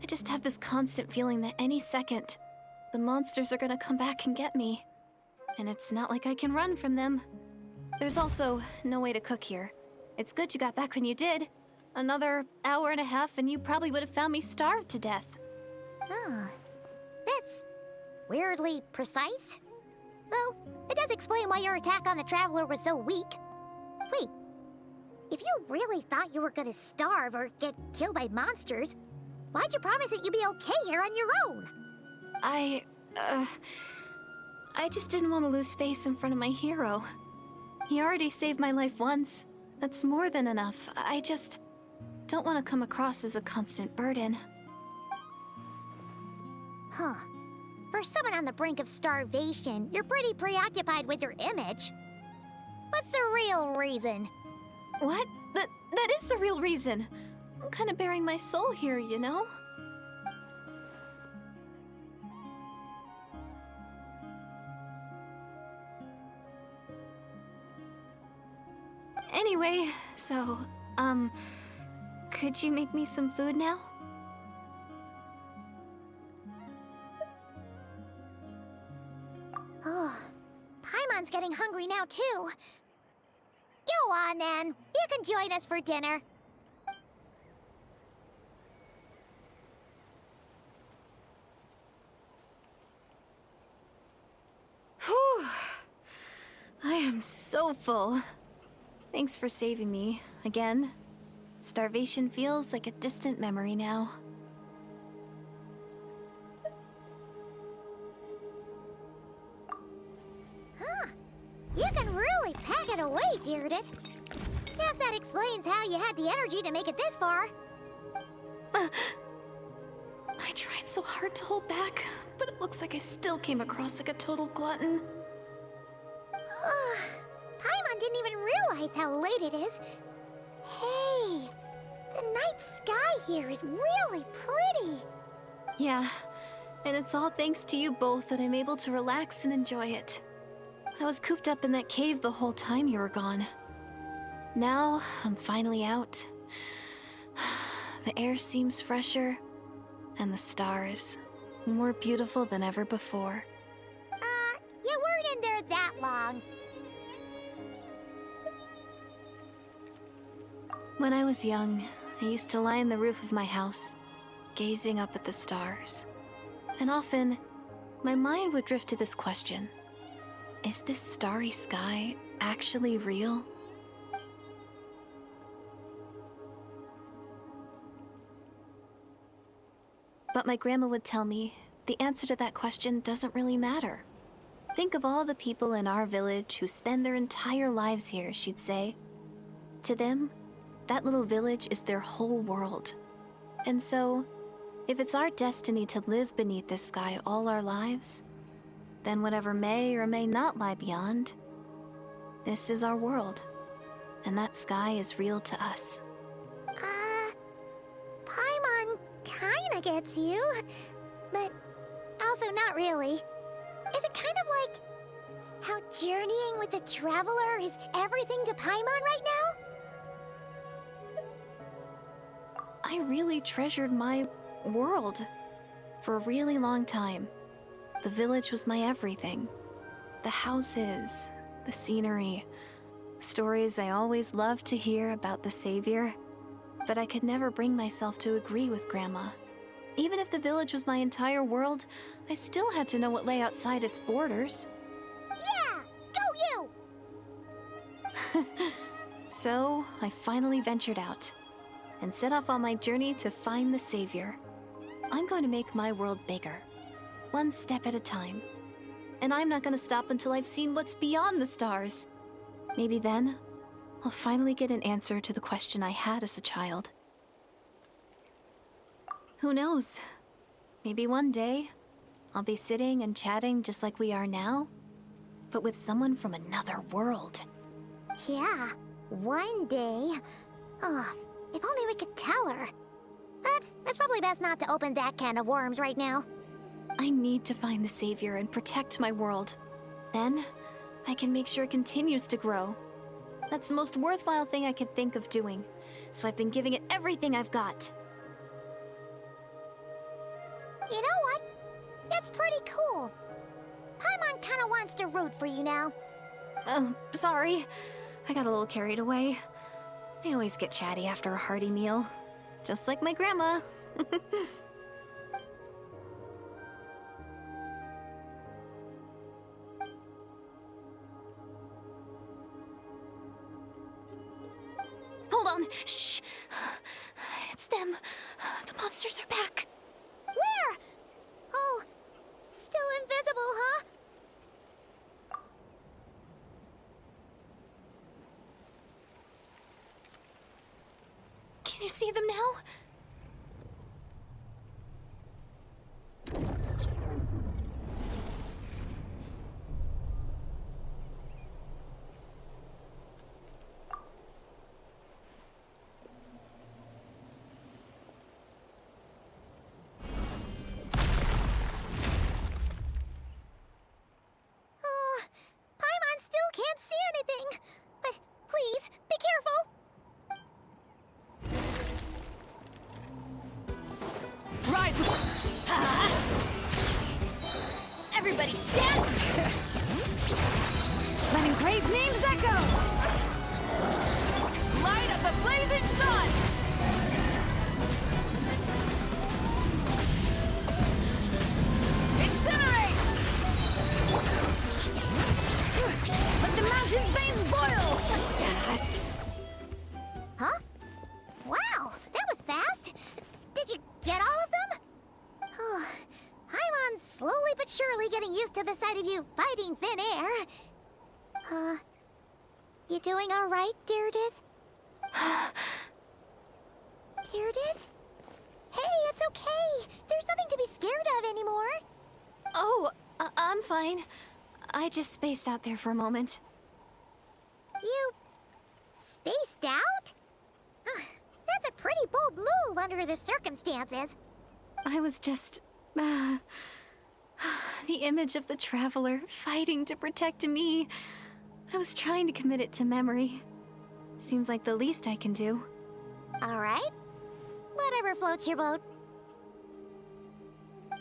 I just have this constant feeling that any second, the monsters are gonna come back and get me. And it's not like I can run from them. There's also no way to cook here. It's good you got back when you did. Another hour and a half and you probably would have found me starved to death. Oh, that's weirdly precise. Though, it does explain why your attack on the Traveler was so weak. Wait, if you really thought you were gonna starve or get killed by monsters, why'd you promise that you'd be okay here on your own? I just didn't want to lose face in front of my hero. He already saved my life once. That's more than enough. I just don't want to come across as a constant burden. Huh. For someone on the brink of starvation, you're pretty preoccupied with your image. What's the real reason? What? That is the real reason. I'm kind of bearing my soul here, you know? Anyway, so, could you make me some food now? Oh, Paimon's getting hungry now, too. Go on, then. You can join us for dinner. Whew. I am so full. Thanks for saving me, again. Starvation feels like a distant memory now. Huh. You can really pack it away, Deirdith. Guess that explains how you had the energy to make it this far. I tried so hard to hold back, but it looks like I still came across like a total glutton. Paimon didn't even realize how late it is. Hey, the night sky here is really pretty. Yeah, and it's all thanks to you both that I'm able to relax and enjoy it. I was cooped up in that cave the whole time you were gone. Now, I'm finally out. The air seems fresher, and the stars more beautiful than ever before. You weren't in there that long. When I was young, I used to lie on the roof of my house, gazing up at the stars. And often, my mind would drift to this question. Is this starry sky actually real? But my grandma would tell me, the answer to that question doesn't really matter. Think of all the people in our village who spend their entire lives here, she'd say. To them, that little village is their whole world. And so, if it's our destiny to live beneath this sky all our lives, then whatever may or may not lie beyond, this is our world. And that sky is real to us. Paimon kinda gets you, but also not really. Is it kind of like how journeying with the Traveler is everything to Paimon right now? I really treasured my world for a really long time. The village was my everything. The houses, the scenery, stories I always loved to hear about the Savior. But I could never bring myself to agree with Grandma. Even if the village was my entire world, I still had to know what lay outside its borders. Yeah! Go you! So, I finally ventured out and set off on my journey to find the Savior. I'm going to make my world bigger, one step at a time. And I'm not going to stop until I've seen what's beyond the stars. Maybe then, I'll finally get an answer to the question I had as a child. Who knows? Maybe one day, I'll be sitting and chatting just like we are now, but with someone from another world. Yeah, one day. Oh, if only we could tell her. But it's probably best not to open that can of worms right now. I need to find the Savior and protect my world. Then, I can make sure it continues to grow. That's the most worthwhile thing I could think of doing, so I've been giving it everything I've got. You know what? That's pretty cool. Paimon kinda wants to root for you now. Sorry. I got a little carried away. I always get chatty after a hearty meal. Just like my grandma. Shh! It's them. The monsters are back. Where? Oh, still invisible, huh? Can you see them now? Oh, Paimon still can't see anything. But please, be careful. Rise! Everybody stand! Let engraved names echo! Light of the blazing sun! Incinerate! Let the mountain's veins boil! Huh? Wow, that was fast. Did you get all of them? Oh, Paimon's slowly but surely getting used to the sight of you fighting thin air. You doing all right, Deirdith? Deirdith? Hey, it's okay. There's nothing to be scared of anymore. Oh, I'm fine. I just spaced out there for a moment. You spaced out? That's a pretty bold move under the circumstances. I was just... the image of the Traveler fighting to protect me. I was trying to commit it to memory. Seems like the least I can do. All right. Whatever floats your boat.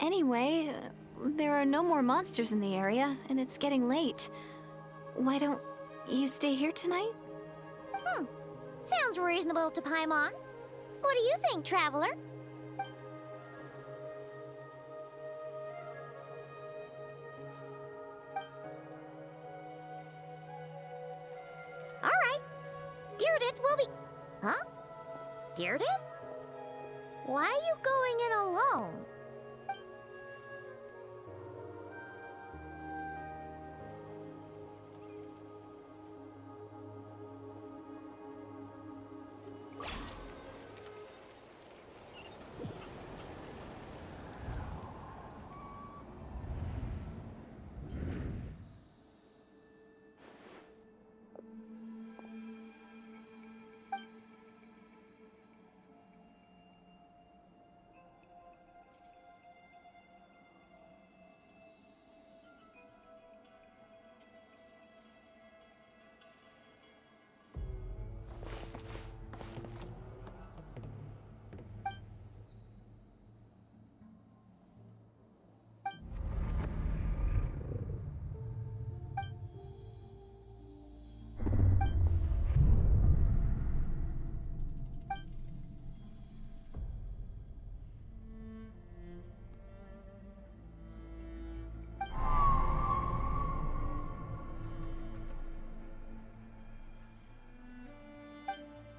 Anyway, there are no more monsters in the area, and it's getting late. Why don't you stay here tonight? Sounds reasonable to Paimon. What do you think, Traveler? All right. Deirdith will be... Huh? Deirdith? Why are you going in alone?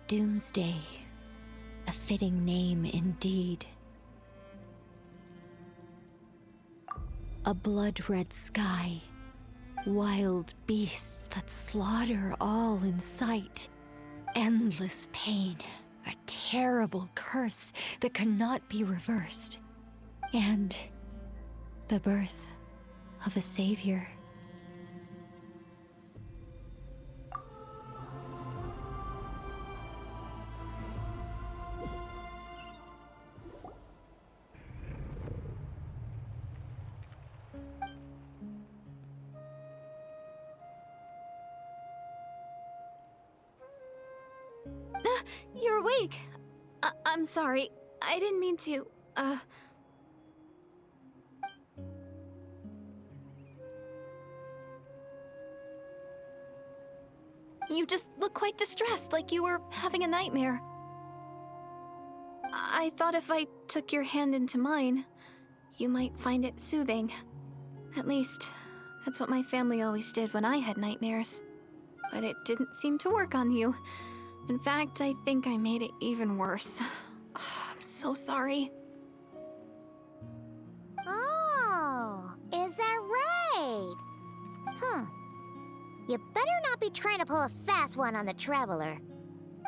Doomsday, a fitting name indeed. A blood-red sky, wild beasts that slaughter all in sight, endless pain, a terrible curse that cannot be reversed, and the birth of a savior. You're awake. I'm sorry. I didn't mean to, You just look quite distressed, like you were having a nightmare. I thought if I took your hand into mine, you might find it soothing. At least, that's what my family always did when I had nightmares. But it didn't seem to work on you. In fact, I think I made it even worse. I'm so sorry. Oh, is that right? You better not be trying to pull a fast one on the Traveler.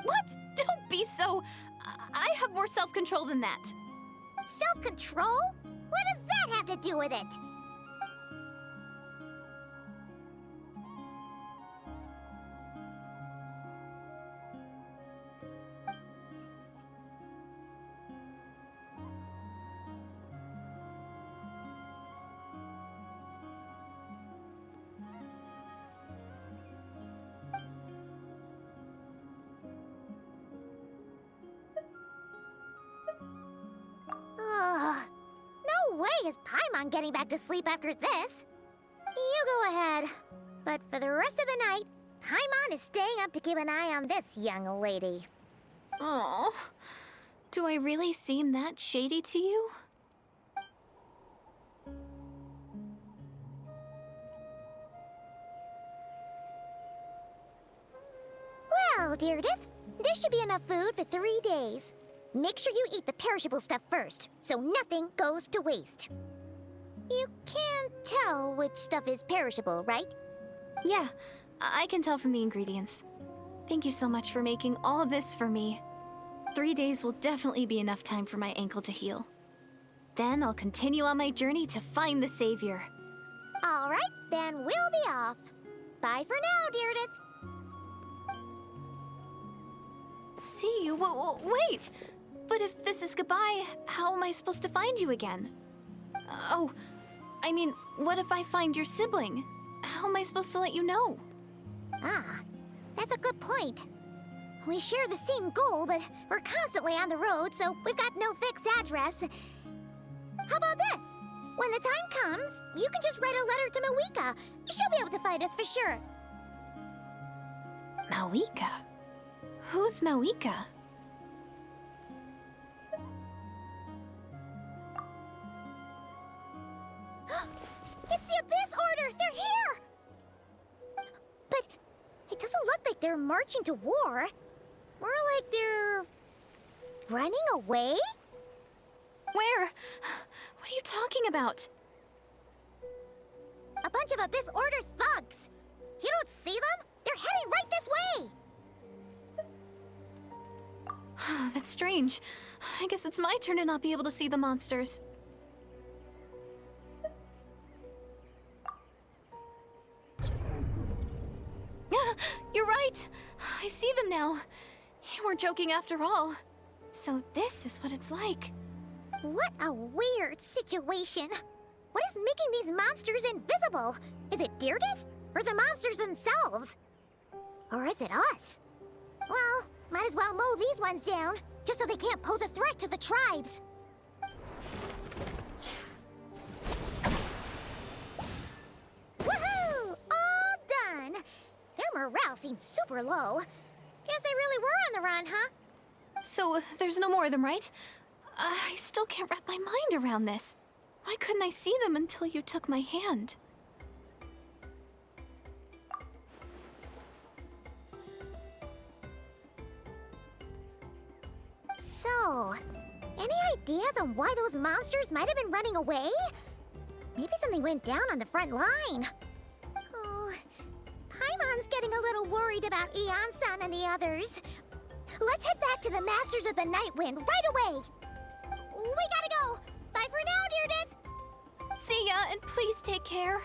What? Don't be so... I have more self-control than that. Self-control? What does that have to do with it? Ugh. No way is Paimon getting back to sleep after this. You go ahead. But for the rest of the night, Paimon is staying up to keep an eye on this young lady. Oh, do I really seem that shady to you? Well, Deirdith, there should be enough food for 3 days. Make sure you eat the perishable stuff first, so nothing goes to waste. You can't tell which stuff is perishable, right? Yeah, I can tell from the ingredients. Thank you so much for making all this for me. 3 days will definitely be enough time for my ankle to heal. Then I'll continue on my journey to find the Savior. All right, then we'll be off. Bye for now, Deirdith. See you? Wait! But if this is goodbye, how am I supposed to find you again? Oh, I mean, what if I find your sibling? How am I supposed to let you know? Ah, that's a good point. We share the same goal, but we're constantly on the road, so we've got no fixed address. How about this? When the time comes, you can just write a letter to Mawika. She'll be able to find us for sure. Mawika? Who's Mawika? It's the Abyss Order! They're here! But it doesn't look like they're marching to war. More like they're... running away? Where? What are you talking about? A bunch of Abyss Order thugs! You don't see them? They're heading right this way! That's strange. I guess it's my turn to not be able to see the monsters. You're right! I see them now. You weren't joking after all. So this is what it's like. What a weird situation. What is making these monsters invisible? Is it Deirdith? Or the monsters themselves? Or is it us? Well, might as well mow these ones down, just so they can't pose a threat to the tribes. Woohoo! All done! Their morale seems super low. Guess they really were on the run, huh? So there's no more of them, right? I still can't wrap my mind around this. Why couldn't I see them until you took my hand? So, any ideas on why those monsters might have been running away? Maybe something went down on the front line. Oh, Paimon's getting a little worried about Eon-san and the others. Let's head back to the Masters of the Night Wind right away. We gotta go. Bye for now, Deirdith. See ya, and please take care.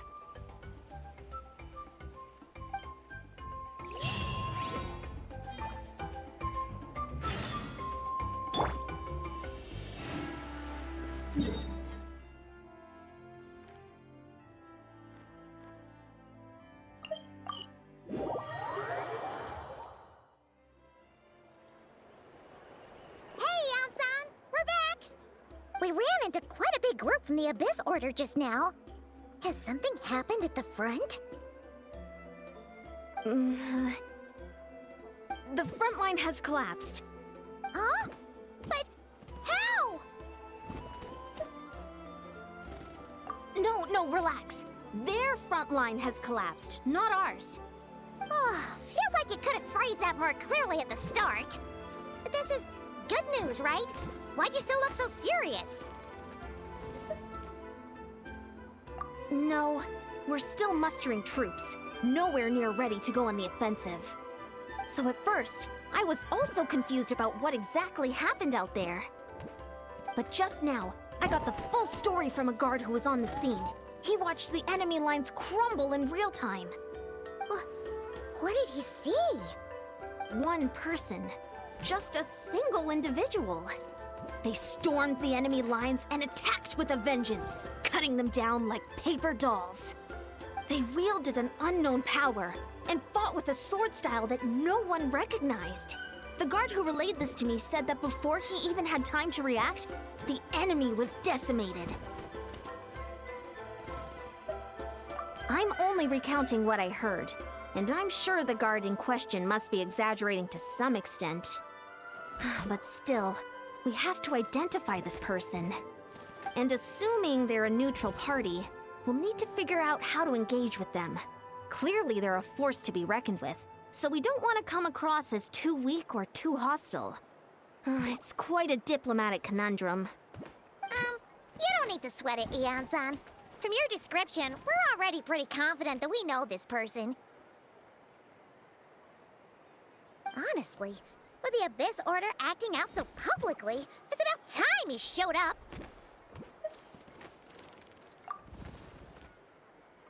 We ran into quite a big group from the Abyss Order just now. Has something happened at the front? The front line has collapsed. Huh? But how? No, relax. Their front line has collapsed, not ours. Oh, feels like like you could have phrased that more clearly at the start. But this is good news, right? Why'd you still look so serious? No, we're still mustering troops, nowhere near ready to go on the offensive. So at first, I was also confused about what exactly happened out there. But just now, I got the full story from a guard who was on the scene. He watched the enemy lines crumble in real time. What did he see? One person. Just a single individual. They stormed the enemy lines and attacked with a vengeance, cutting them down like paper dolls. They wielded an unknown power and fought with a sword style that no one recognized. The guard who relayed this to me said that before he even had time to react, the enemy was decimated. I'm only recounting what I heard, and I'm sure the guard in question must be exaggerating to some extent. But still, we have to identify this person. And assuming they're a neutral party, we'll need to figure out how to engage with them. Clearly they're a force to be reckoned with, so we don't want to come across as too weak or too hostile. It's quite a diplomatic conundrum. You don't need to sweat it, Eon-san. From your description, we're already pretty confident that we know this person. Honestly, with the Abyss Order acting out so publicly, it's about time he showed up.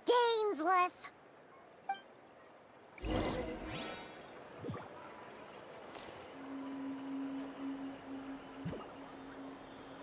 Dainsleif!